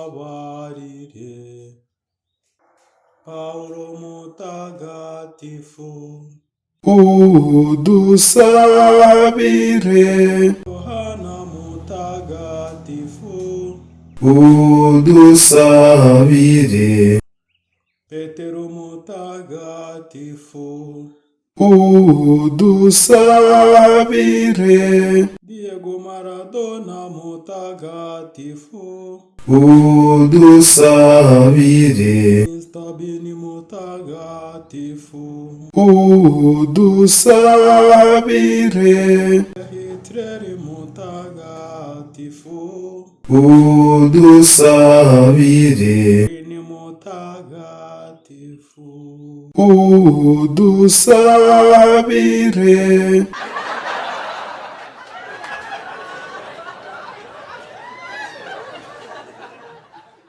utubabarire. Paulo mutagatifu, udusabire. Yohana mutagatifu, udusabire. Petero mutagatifu, udusabire. Diego Maradona mutagatifu, udusabire. Stabini mutagatifu, udusabire. Hitleri mutagatifu, udusabire. Ni mutagatifu, udusabire.